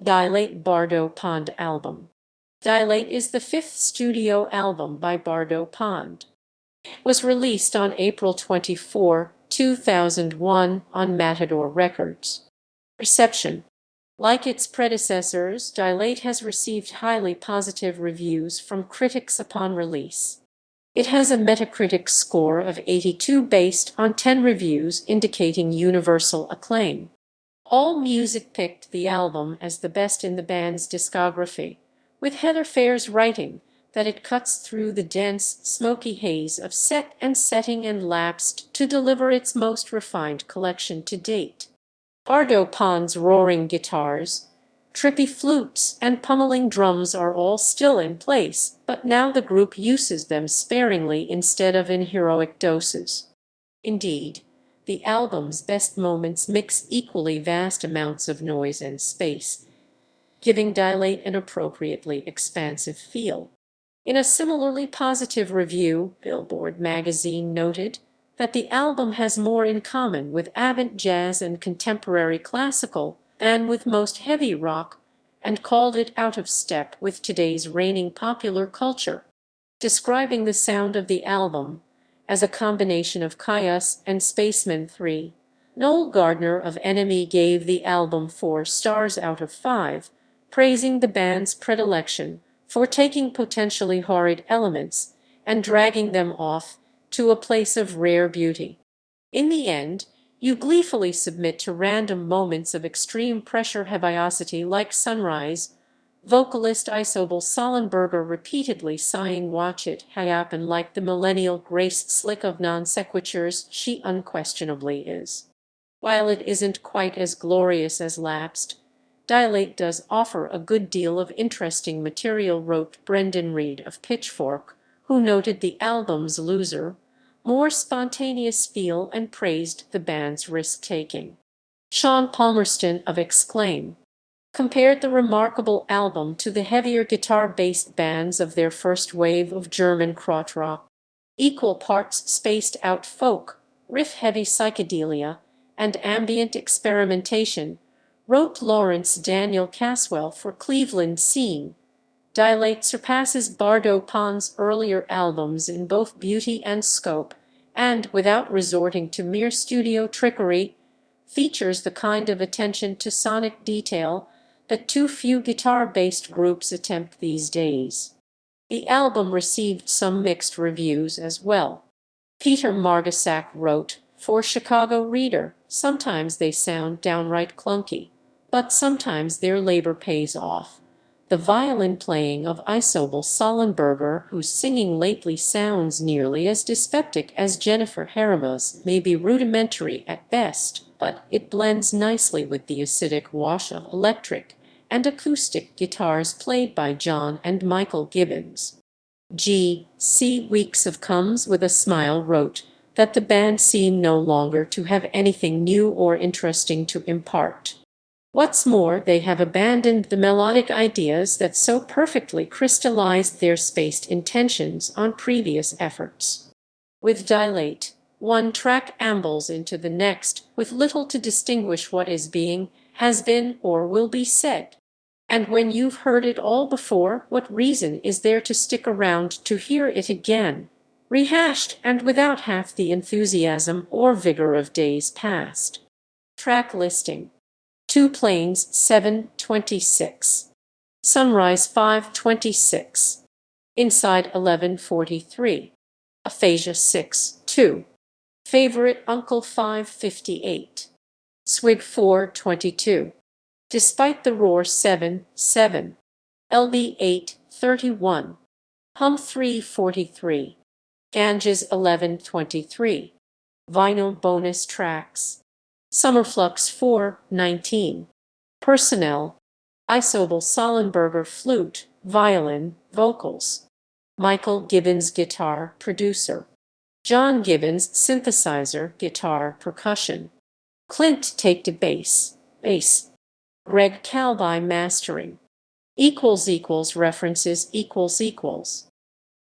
Dilate Bardo Pond album. Dilate is the fifth studio album by Bardo Pond. It was released on April 24, 2001 on Matador Records. Reception. Like its predecessors, Dilate has received highly positive reviews from critics upon release. It has a Metacritic score of 82 based on 10 reviews indicating universal acclaim. AllMusic picked the album as the best in the band's discography, with Heather Phair's writing that it cuts through the dense, smoky haze of set and setting and lapsed to deliver its most refined collection to date. Bardo Pond's roaring guitars, trippy flutes, and pummeling drums are all still in place, but now the group uses them sparingly instead of in heroic doses. Indeed, the album's best moments mix equally vast amounts of noise and space, giving Dilate an appropriately expansive feel. In a similarly positive review, Billboard magazine noted that the album has more in common with avant jazz and contemporary classical than with most heavy rock, and called it out of step with today's reigning popular culture. Describing the sound of the album as a combination of Kyuss and Spaceman 3, Noel Gardner of Enemy gave the album 4 stars out of 5, praising the band's predilection for taking potentially horrid elements and dragging them off to a place of rare beauty. In the end, you gleefully submit to random moments of extreme pressure heaviosity like Sunrise, vocalist Isobel Sollenberger repeatedly sighing "Watch it happen" like the millennial Grace Slick of non-sequiturs she unquestionably is. While it isn't quite as glorious as Lapsed, Dilate does offer a good deal of interesting material, wrote Brendan Reed of Pitchfork, who noted the album's looser, more spontaneous feel and praised the band's risk-taking. Sean Palmerston of Exclaim compared the remarkable album to the heavier guitar-based bands of their first wave of German krautrock, equal parts spaced-out folk, riff-heavy psychedelia, and ambient experimentation, wrote Lawrence Daniel Caswell for Cleveland Scene. Dilate surpasses Bardo Pond's earlier albums in both beauty and scope, and, without resorting to mere studio trickery, features the kind of attention to sonic detail that too few guitar-based groups attempt these days. The album received some mixed reviews as well. Peter Margasak wrote, for Chicago Reader, sometimes they sound downright clunky, but sometimes their labor pays off. The violin playing of Isobel Sollenberger, whose singing lately sounds nearly as dyspeptic as Jennifer Haraba's, may be rudimentary at best, but it blends nicely with the acidic wash of electric and acoustic guitars played by John and Michael Gibbons. G.C. Weeks of Comes with a Smile wrote that the band seemed no longer to have anything new or interesting to impart. What's more, they have abandoned the melodic ideas that so perfectly crystallized their spaced intentions on previous efforts. With Dilate, one track ambles into the next with little to distinguish what is being, has been, or will be said. And when you've heard it all before, what reason is there to stick around to hear it again, rehashed and without half the enthusiasm or vigor of days past? Track listing: Two Planes 7:26, Sunrise 5:26, Inside 11:43, Aphasia 6:2, Favorite Uncle 5:58, Swig 4:22, Despite the Roar 7:7, LB 8:31, Hum 3:43, Ganges 11:23, Vinyl bonus tracks: Summerflux 4:19, Personnel: Isobel Sollenberger flute, violin, vocals; Michael Gibbons guitar, producer; John Gibbons synthesizer, guitar, percussion; Clint Take bass, bass; Greg Calby mastering. References